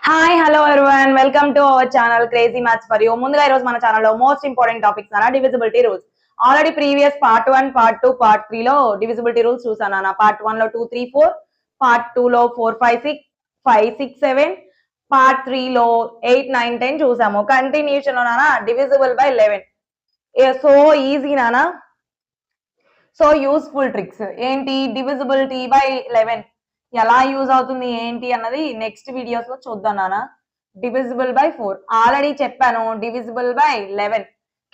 Hi hello everyone welcome to our channel crazy maths for you. ముందుగా ఈ రోజు మన ఛానల్లో మోస్ట్ ఇంపార్టెంట్ టాపిక్స్ అన్న divisibility rules. Already previous part 1, part 2, part 3 లో డివిజిబిలిటీ రూల్స్ చూసాను అన్న. పార్ట్ 1 లో 2, 3, 4, పార్ట్ 2 లో 4, 5, 6, 5, 6, 7, పార్ట్ 3 లో 8, 9, 10 చూసాము. కంటిన్యూషన్ లో నానా డివిజిబుల్ బై 11. సో ఈజీ నానా. సో యూస్ఫుల్ ట్రిక్స్ ఏంటి, డివిజిబిలిటీ బై 11 ఎలా యూజ్ అవుతుంది ఏంటి అన్నది నెక్స్ట్ వీడియోస్ లో చూద్దాం నాన్న. డివిజిబుల్ బై 4 ఆల్రెడీ చెప్పాను. డివిజిబుల్ బై 11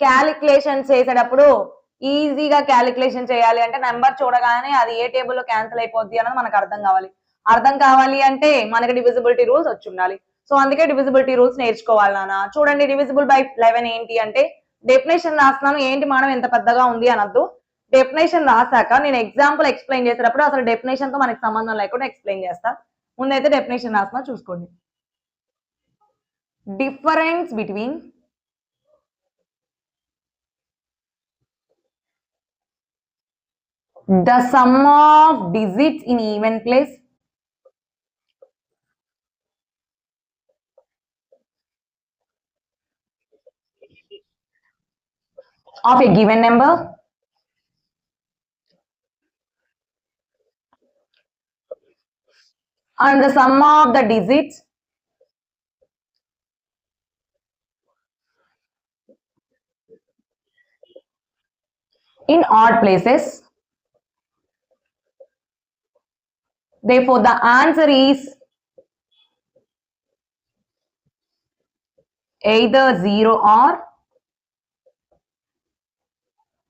క్యాలిక్యులేషన్ చేసేటప్పుడు ఈజీగా క్యాలిక్యులేషన్ చేయాలి అంటే నెంబర్ చూడగానే అది ఏ టేబుల్ లో క్యాన్సిల్ అయిపోద్ది అన్నది మనకు అర్థం కావాలి అంటే మనకి డివిజిబిలిటీ రూల్స్ వచ్చి ఉండాలి. సో అందుకే డివిజిబిలిటీ రూల్స్ నేర్చుకోవాలి నాన్న. చూడండి, డివిజిబుల్ బై 11 ఏంటి అంటే డెఫినేషన్ రాస్తున్నాను. ఏంటి మనం ఎంత పెద్దగా ఉంది అనొద్దు. డెఫినేషన్ రాసాక నేను ఎగ్జాంపుల్ ఎక్స్ప్లెయిన్ చేసేటప్పుడు అసలు డెఫినేషన్ తో మనకి సంబంధం లేకుండా ఎక్స్ప్లెయిన్ చేస్తా. ముందైతే డెఫినేషన్ రాస్తున్నా, చూసుకోండి. Difference between the sum of digits in even place of a given number and the sum of the digits in odd places. Therefore, the answer is either 0 or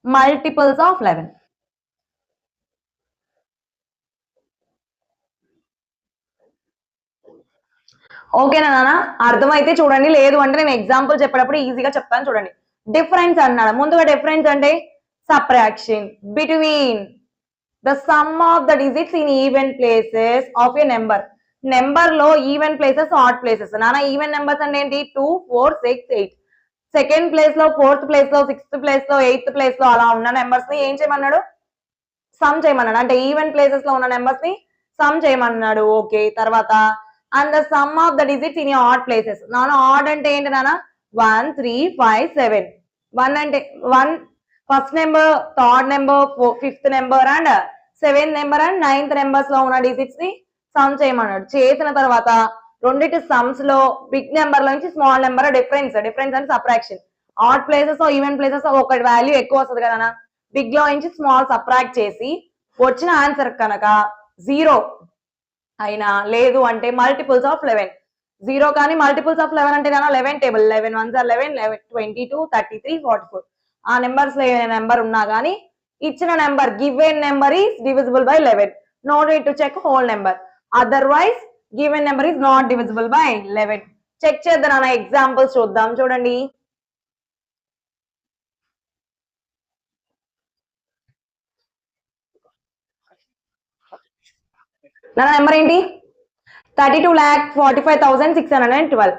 multiples of 11. ఓకేనా నాన్న? అర్థమైతే చూడండి, లేదు అంటే నేను example చెప్పేటప్పుడు ఈజీగా చెప్తాను. చూడండి, డిఫరెన్స్ అన్నాడు. ముందుగా డిఫరెన్స్ అంటే subtraction between the sum of the digits in even places of A number. Number లో ఈవెన్ ప్లేసెస్, ఆడ్ ప్లేసెస్. నాన్న ఈవెన్ నెంబర్స్ అంటే ఏంటి? 2, 4, 6, 8. సెకండ్ ప్లేస్ లో, ఫోర్త్ ప్లేస్ లో, సిక్స్త్ ప్లేస్ లో, ఎయిత్ ప్లేస్ లో అలా ఉన్న నెంబర్స్ ని ఏం చేయమన్నాడు? సమ్ చేయమన్నాడు. అంటే ఈవెన్ ప్లేసెస్ లో ఉన్న నెంబర్స్ ని సమ్ చేయమన్నాడు. ఓకే, తర్వాత and the sum of the digits in odd places. నాన్న ఆడ్ అంటే ఏంటి నాన్న? 1, 3, 5, 7. 1 అంటే 1 first number, third number, fifth number and seventh number and ninth numbers లో ఉన్న డిజిట్స్ ని సమ్ చేయమన్నాడు. చేసిన తర్వాత రెండింటి సమ్స్ లో బిగ్ నెంబర్ లో నుంచి స్మాల్ నెంబర్ డిఫరెన్స్ అంటే subtraction. Add places even places ఒక వాల్యూ ఎక్కువ వస్తుంది కదా, బిగ్ లో నుంచి స్మాల్ సబ్ట్రాక్ట్ చేసి వచ్చిన ఆన్సర్ కనుక 0 అయినా, లేదు అంటే మల్టిపుల్స్ ఆఫ్ 11. 0 కానీ మల్టిపుల్స్ ఆఫ్ 11 అంటే కదా 11 టేబుల్. 11 1s are 11, 11 22, 33, 44. ఆ నెంబర్స్ లో ఏ నెంబర్ ఉన్నా కానీ ఇచ్చిన number given number is divisible by 11. No need to check whole number. Otherwise given number is not divisible by 11. Check చేద్దాం అన్న. ఎగ్జాంపుల్స్ చూద్దాం. చూడండి, నా నెంబర్ ఏంటి? 32,45,612.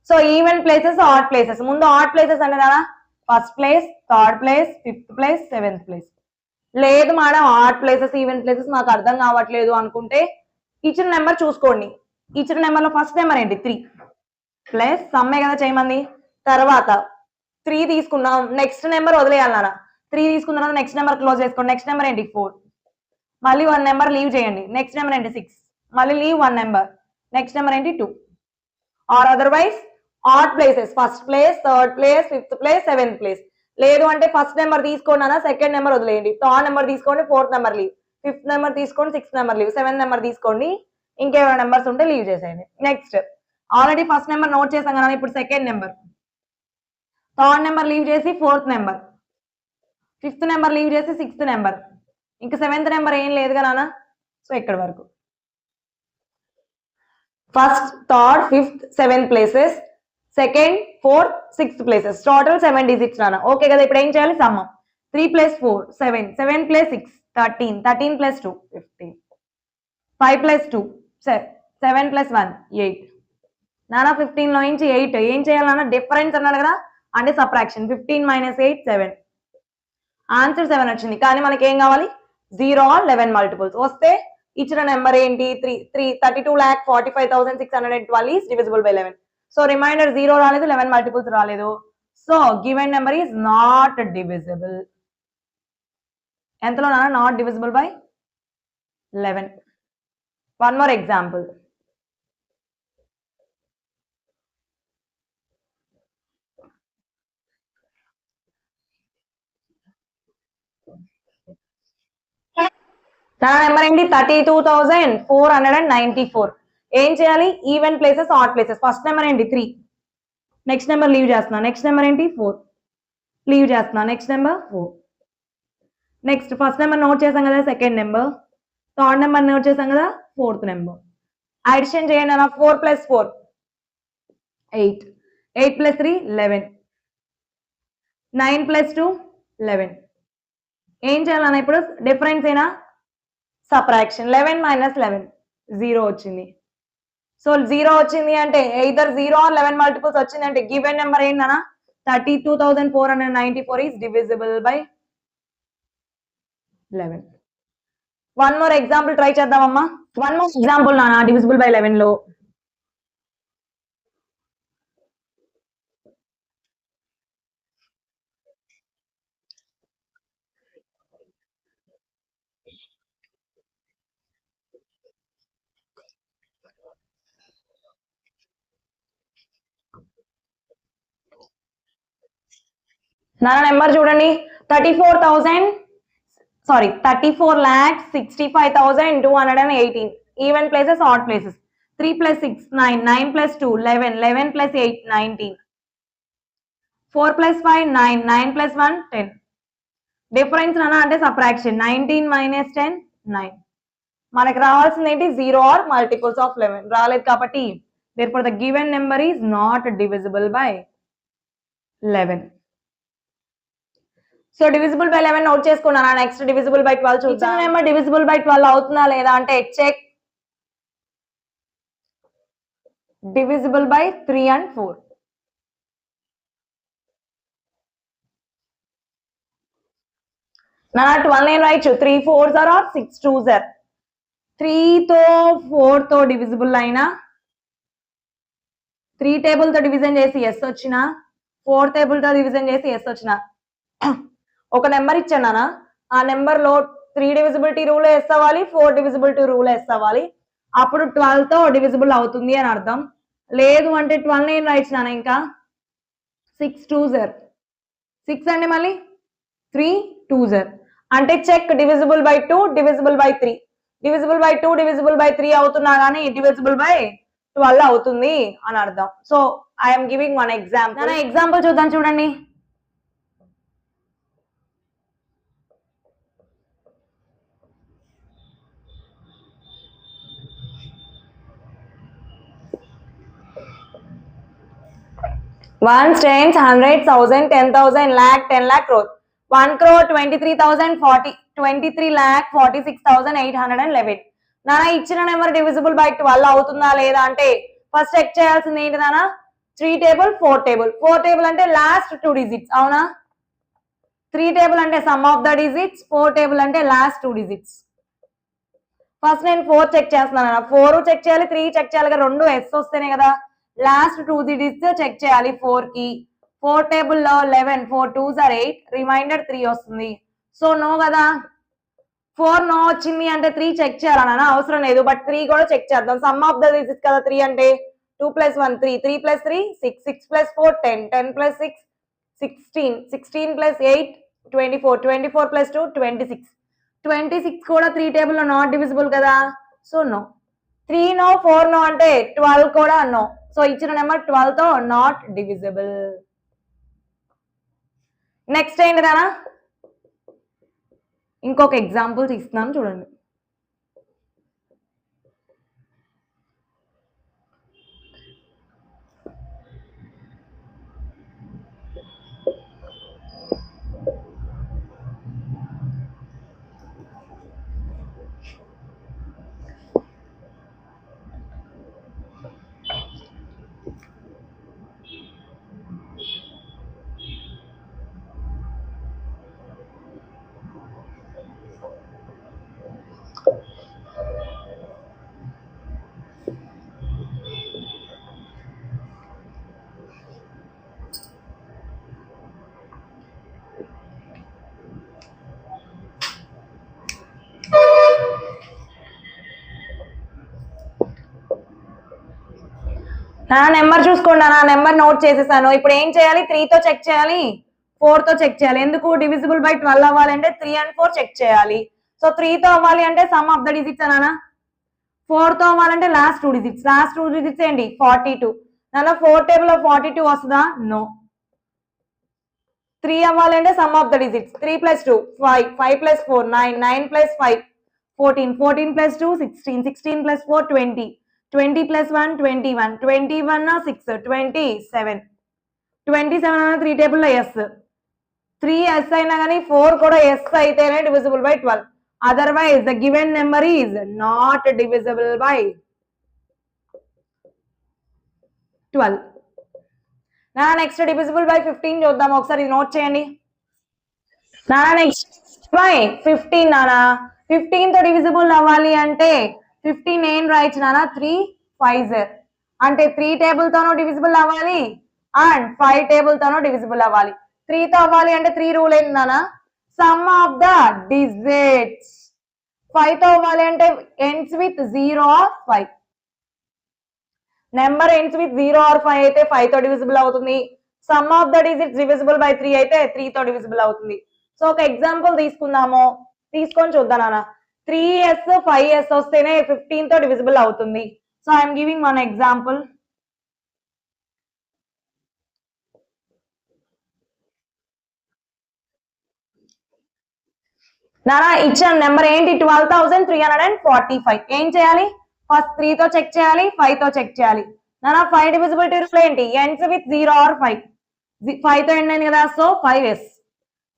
So even places, add places. ముందు ఆడ్ ప్లేసెస్ అంటే కదా first place, third place, fifth place, seventh place. లేదు madam odd places, even places నాకు అర్థం కావట్లేదు అనుకుంటే ఇచ్చిన నెంబర్ చూసుకోండి. ఇచ్చిన నెంబర్ లో ఫస్ట్ నెంబర్ ఏంటి? 3 ప్లస్ సమ్మే కదా చేయమంది. తర్వాత 3 తీసుకున్నాం, నెక్స్ట్ నెంబర్ వదిలేయాలి నాన్న. 3 తీసుకున్న తర్వాత నెక్స్ట్ నెంబర్ క్లోజ్ చేసుకోండి. నెక్స్ట్ నెంబర్ ఏంటి? 4. మళ్ళీ 1 నెంబర్ లీవ్ చేయండి. నెక్స్ట్ నెంబర్ ఏంటి? 6. మళ్ళీ లీవ్ 1 నెంబర్. నెక్స్ట్ నెంబర్ ఏంటి? 2. Or otherwise odd places first place, third place, fifth place, seventh place. లేదు అంటే ఫస్ట్ నెంబర్ తీసుకోండి అన్న, సెకండ్ నెంబర్ వదిలేయండి. థర్డ్ నెంబర్ తీసుకోండి, fourth number leave. Fifth number తీసుకోండి, sixth number leave. Seventh number తీసుకోండి, ఇంకేమైనా నెంబర్స్ ఉంటే లీవ్ చేసేయండి. Next already first number note చేసాం కదా, ఇప్పుడు second number, third number leave చేసి fourth number, fifth number leave చేసి సిక్స్త్ నెంబర్, ఇంకా సెవెంత్ నెంబర్ ఏం లేదు కదా. సో ఇక్కడ వరకు first, third, fifth, seventh places, second, fourth, sixth places, total 7 digits రానా. ఓకే కదా. ఇప్పుడు ఏం చేయాలి? సమ్ 3 + 4 7, 7 + 6 13, 13 + 2 15, 5 + 2 7 + 1 8. నానా 15 లో నుంచి 8 ఏం చేయాలన్నా? డిఫరెన్స్ అన్నాడు కదా, అంటే సబ్ట్రాక్షన్. 15 - 8 7. ఆన్సర్ 7 వచ్చింది. కానీ మనకి ఏం కావాలి? 0 or 11 మల్టిపుల్స్ వస్తే ఇచ్చిన నెంబర్ ఏంటి 32,45,612 is divisible by 11. So remainder 0 రాలేదు, 11 మల్టిపుల్స్ రాలేదు. So given number is not divisible. ఎంతలో నాన్న? Not divisible by 11. One more example. నా నెంబర్ ఏంటి 32,494. ఏం చేయాలి? Even places, add places. First number ఏంటి 3, నెక్స్ట్ నెంబర్ లీవ్ చేస్తున్నా. నెక్స్ట్ నెంబర్ ఏంటి 4, లీవ్ చేస్తున్నా. Next number 4. Next first number note చేసాం కదా, second number. Third number note చేసాం కదా, ఫోర్త్ నెంబర్. అడిషన్ చేయండి అన్న. 4 + 4 8, 8 + 3 11, 9 + 2 11. ఏం చేయాలన్నా ఇప్పుడు? డిఫరెన్స్ ఏనా? సబ్ట్రాక్షన్. 11 - 11 0 వచ్చింది. సో 0 వచ్చింది అంటే either 0 or 11 మల్టిపుల్స్ వచ్చింది అంటే గివెన్ నెంబర్ ఏంటన్నా 32,494 is divisible by 11. One more example try చేద్దామమ్మా. వన్ మోర్ ఎగ్జాంపుల్ నాన్న డివిజిబుల్ బై 11 లో. నాన్న నెంబర్ చూడండి 34,65,218. ఈవెన్ ప్లేసెస్, ఆడ్ ప్లేసెస్. 3 + 6 9, 9 + 2 11, 11 + 8 19, 4 + 5 9, 9 + 1 10. డిఫరెన్స్ నాన్న అంటే సబ్ట్రాక్షన్. 19 - 10 9. మనకి రావాల్సింది ఏంటి? 0 ఆర్ మల్టిపుల్స్ ఆఫ్ 11. రాలేదు కాబట్టి therefore the given number is not divisible by 11. So divisible by 11 note చేసుకున్నానా? నెక్స్ట్ డివిజిబుల్ బై 12 చూద్దాం. నెంబర్ డివిజిబుల్ బై 12 అవుతుందా లేదా అంటే చెక్. Divisible by 3 and 4. నా 12 నేను రాయొచ్చు. 3 4s are or 6 2s are. 3 తో 4 తో డివిజిబుల్ అయినా, 3 టేబుల్ తో డివిజన్ చేసి ఎస్ వచ్చిన, 4 టేబుల్ తో డివిజన్ చేసి ఎస్ వచ్చిన, ఒక నెంబర్ ఇచ్చానా ఆ నెంబర్ లో 3 డివిజిబిలిటీ రూల్ ఎస్ అవ్వాలి, 4 డివిజిబిలిటీ రూల్ ఎస్ అవ్వాలి. అప్పుడు 12 తో డివిజిబుల్ అవుతుంది అని అర్థం. లేదు అంటే 12 నేను రాయించినాను ఇంకా 6 2s are. 6 అంటే మళ్ళీ 3 2s are. అంటే check divisible by 2 divisible by 3. Divisible by 2 divisible by 3 అవుతున్నా కానీ డివిజిబుల్ బై 12 అవుతుంది అని అర్థం. So I'm giving one example. Example చూద్దాం చూడండి. Ones, tens, hundreds, thousand, 10,000, lakh, 10 lakh, crore. 1 crore, 23,000, 23 lakh, 46,811. నానా ఇచ్చిన నెంబర్ డివిజిబుల్ బై 12 అవుతుందా లేదా అంటే ఫస్ట్ చెక్ చేయాల్సింది ఏంటి నానా? 3 టేబుల్ 4 టేబుల్. 4 టేబుల్ అంటే లాస్ట్ 2 డిజిట్స్ అవునా? 3 టేబుల్ అంటే some of the digits, 4 table అంటే లాస్ట్ 2 డిజిట్స్. ఫస్ట్ నేను 4 చెక్ చేస్తున్నాను. 4 చెక్ చేయాలి, 3 చెక్ చేయాలి కదా, రెండు ఎస్ వస్తేనే కదా. లాస్ట్ 2 డిజిట్స్ చెక్ చేయాలి 4 కి. 4 టేబుల్ లో 11, 4 2s are 8, రిమైండర్ 3 వస్తుంది. సో నో కదా. 4 నో వచ్చింది అంటే 3 చెక్ చేయాలన్నా అవసరం లేదు, బట్ 3 కూడా చెక్ చేద్దాం. సమ్ ఆఫ్ ద డిజిట్స్ కదా 3 అంటే 2 + 1 3, 3 + 3 6, 6 + 4 10, 10 + 6 16, 16 + 8 24, 24 + 2 26. 26 కూడా 3 టేబుల్ లో నాట్ డివిజిబుల్ కదా. So no. 3 నో, 4 నో అంటే 12 కూడా నో. సో ఇచ్చిన నెంబర్ 12 తో నాట్ డివిజిబుల్. నెక్స్ట్ ఏంటిదానా? ఇంకొక ఎగ్జాంపుల్ ఇస్తున్నాను చూడండి. నెంబర్ చూసుకోండి నా నెంబర్ నోట్ చేసేసాను. ఇప్పుడు ఏం చేయాలి? 3 తో చెక్ చేయాలి, 4 తో చెక్ చేయాలి. ఎందుకు? డివిజిబుల్ బై 12 అవ్వాలంటే 3 and 4 చెక్ చేయాలి. సో 3 తో అవ్వాలి అంటే సమ్ ఆఫ్ ద డిజిట్స్ నాన్న. 4 తో అవ్వాలంటే లాస్ట్ టూ డిజిట్స్ ఏంటి? 42. నాన్న 4 టేబుల్ లో 42 వస్తుందా? నో. 3 అవ్వాలంటే సమ్ ఆఫ్ ద డిజిట్స్ 3 + 2 5, 5 + 4 9, 9 + 5 14, 14 + 2 16, 16 + 4 20, 20 + 1 21, 21 6 27, 27 అన్న 3 టేబుల్లో ఎస్. 3 ఎస్ అయినా కానీ 4 కూడా ఎస్ అయితేనే divisible by 12. Otherwise the given number is not divisible by 12. నా నెక్స్ట్ డివిజిబుల్ బై 15 చూద్దాం ఒకసారి, నోట్ చేయండి. నా నెక్స్ట్ బై 15 నానా. 15 తో డివిజిబుల్ అవ్వాలి అంటే 15 ఏం రాయొచ్చు నానా? 3 5 అంటే 3 టేబుల్ తోనూ డివిజిబుల్ అవ్వాలి అండ్ 5 టేబుల్ తోనూ డివిజిబుల్ అవ్వాలి. 3 తో అవ్వాలి అంటే 3 రూల్ ఏంటి నానా? Some of the digits. 5 తో అవ్వాలి అంటే ends with 0 or 5. Number ends with 0 or 5 అయితే 5 తో డివిజిబుల్ అవుతుంది. Some of the digits divisible by 3 అయితే 3 తో డివిజిబుల్ అవుతుంది. సో ఒక ఎగ్జాంపుల్ తీసుకుందాము, తీసుకొని చూద్దాం నాన్న. 3s 5s వస్తేనే 15 తో డివిజిబుల్ అవుతుంది. So I'm giving one example. నానా ఇచ్చాను నెంబర్ ఏంటి? 12,345. ఏం చేయాలి? ఫస్ట్ 3 తో చెక్ చేయాలి, 5 తో చెక్ చేయాలి. నానా 5 డివిజిబిలిటీ రూల్ ఏంటి? Ends with 0 or 5. 5 తో ఎండ్ అయింది కదా, so 5s.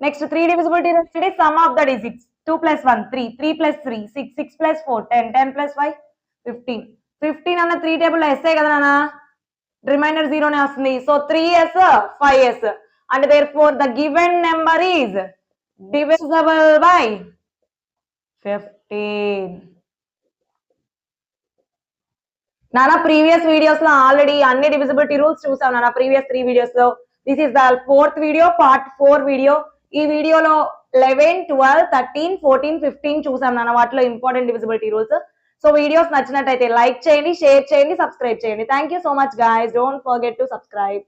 Next 3 divisibility rule ఏంటి? Sum of the digits. 2 + 1 3, 3 + 3 6, 6 + 4 10, 10 + 5 15. 15 అన్న 3 టేబుల్ ఎస్ఏ కదా నాన్న, రిమైండర్ 0 నే వస్తుంది. So 3s 5s and therefore the given number is divisible by 15. నానా ప్రీవియస్ వీడియోస్ లో ఆల్రెడీ అన్ని డివిజిబిలిటీ రూల్స్ చూసాం నాన్న, ప్రీవియస్ 3 వీడియోస్ లో. This is the 4th video, part 4 video. ఈ వీడియోలో 11, 12, 13, 14, 15 చూసాం నాన్న, వాటిలో important divisibility rules. So videos నచ్చినట్టయితే లైక్ చేయండి, షేర్ చేయండి, సబ్స్క్రైబ్ చేయండి. Thank you so much guys. Don't forget to subscribe.